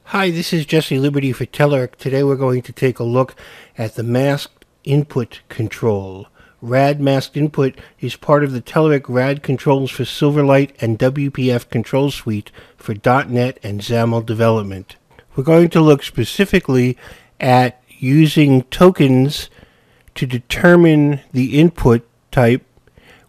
Hi, this is Jesse Liberty for Telerik. Today we're going to take a look at the masked input control. RAD masked input is part of the Telerik RAD controls for Silverlight and WPF control suite for .NET and XAML development. We're going to look specifically at using tokens to determine the input type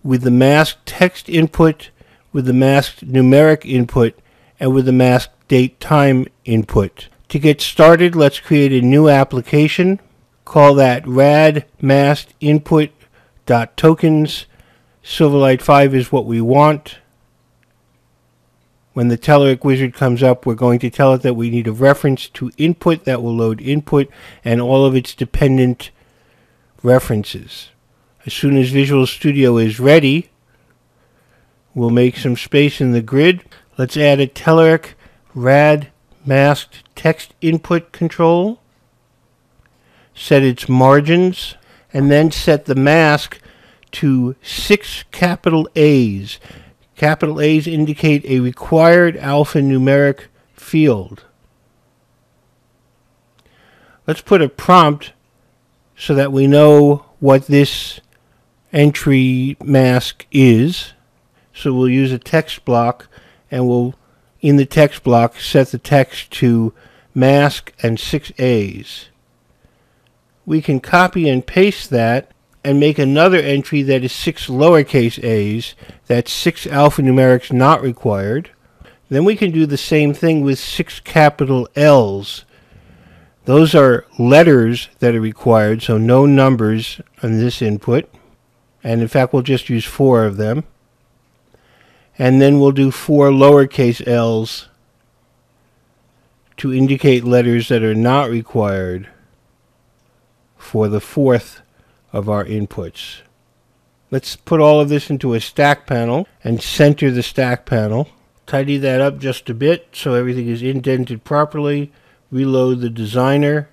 with the masked text input, with the masked numeric input, and with the masked date time input. To get started, let's create a new application. Call that rad masked input .tokens. Silverlight 5 is what we want. When the Telerik wizard comes up, we're going to tell it that we need a reference to input that will load input and all of its dependent references. As soon as Visual Studio is ready, we'll make some space in the grid. Let's add a Telerik rad masked text input control. Set its margins, and then set the mask to 6 capital A's. Capital A's indicate a required alphanumeric field. Let's put a prompt so that we know what this entry mask is. So we'll use a text block, and we'll, in the text block, set the text to mask and 6 A's. We can copy and paste that and make another entry that is 6 lowercase a's. That's 6 alphanumerics not required. Then we can do the same thing with 6 capital L's. Those are letters that are required, so no numbers on this input. And in fact, we'll just use 4 of them. And then we'll do 4 lowercase l's to indicate letters that are not required for the 4th of our inputs. Let's put all of this into a stack panel and center the stack panel. Tidy that up just a bit so everything is indented properly. Reload the designer,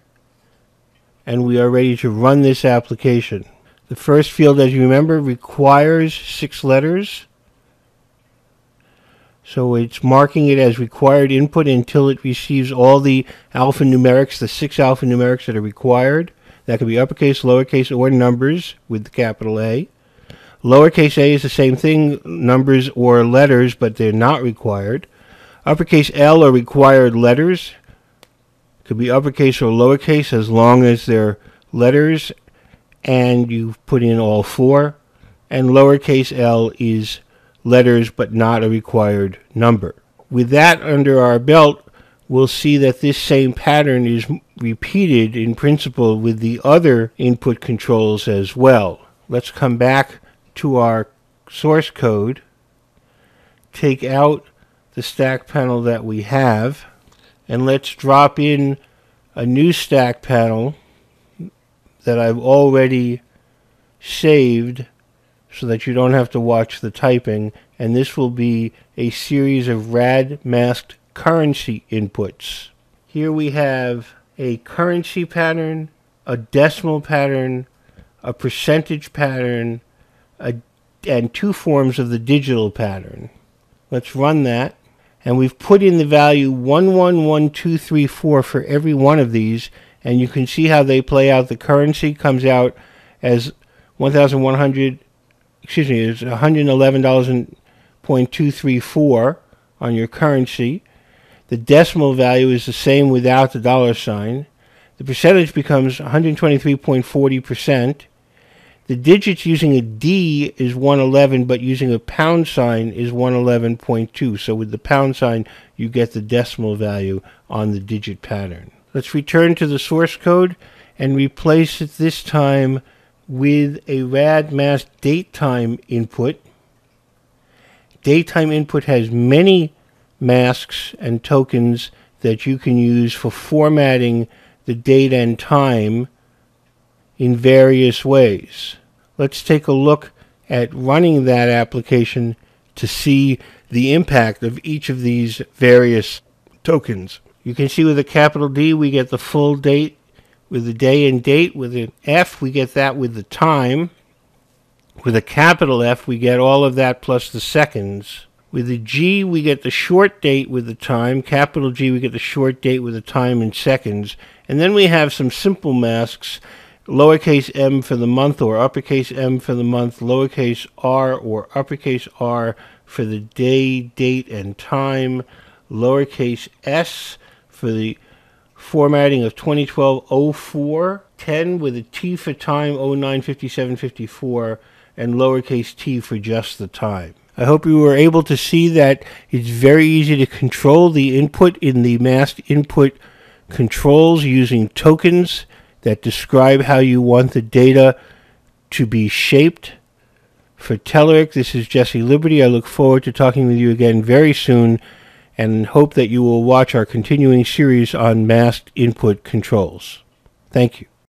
and we are ready to run this application. The first field, as you remember, requires 6 letters. So it's marking it as required input until it receives all the alphanumerics, the 6 alphanumerics that are required. That could be uppercase, lowercase, or numbers with the capital A. Lowercase a is the same thing, numbers or letters, but they're not required. Uppercase L are required letters. Could be uppercase or lowercase as long as they're letters and you've put in all 4. And lowercase l is letters but not a required number. With that under our belt, we'll see that this same pattern is repeated in principle with the other input controls as well. Let's come back to our source code, take out the stack panel that we have, and let's drop in a new stack panel that I've already saved so that you don't have to watch the typing, and this will be a series of rad masked currency inputs. Here we have a currency pattern, a decimal pattern, a percentage pattern, and 2 forms of the digital pattern. Let's run that. And we've put in the value 111234 for every one of these, and you can see how they play out. The currency comes out as $111.234 on your currency. The decimal value is the same without the $sign. The percentage becomes 123.40%. The digits using a D is 111, but using a pound sign is 111.2. So with the pound sign, you get the decimal value on the digit pattern. Let's return to the source code and replace it this time with a rad masked datetime input. Datetime input has many masks and tokens that you can use for formatting the date and time in various ways. Let's take a look at running that application to see the impact of each of these various tokens. You can see with a capital D we get the full date with the day and date. With an F we get that with the time. With a capital F we get all of that plus the seconds. With the G, we get the short date with the time. Capital G, we get the short date with the time in seconds. And then we have some simple masks, lowercase m for the month or uppercase M for the month, lowercase r or uppercase R for the day, date, and time, lowercase s for the formatting of 2012-04, 10 with a T for time, 09-57-54, and lowercase t for just the time. I hope you were able to see that it's very easy to control the input in the masked input controls using tokens that describe how you want the data to be shaped. For Telerik, this is Jesse Liberty. I look forward to talking with you again very soon and hope that you will watch our continuing series on masked input controls. Thank you.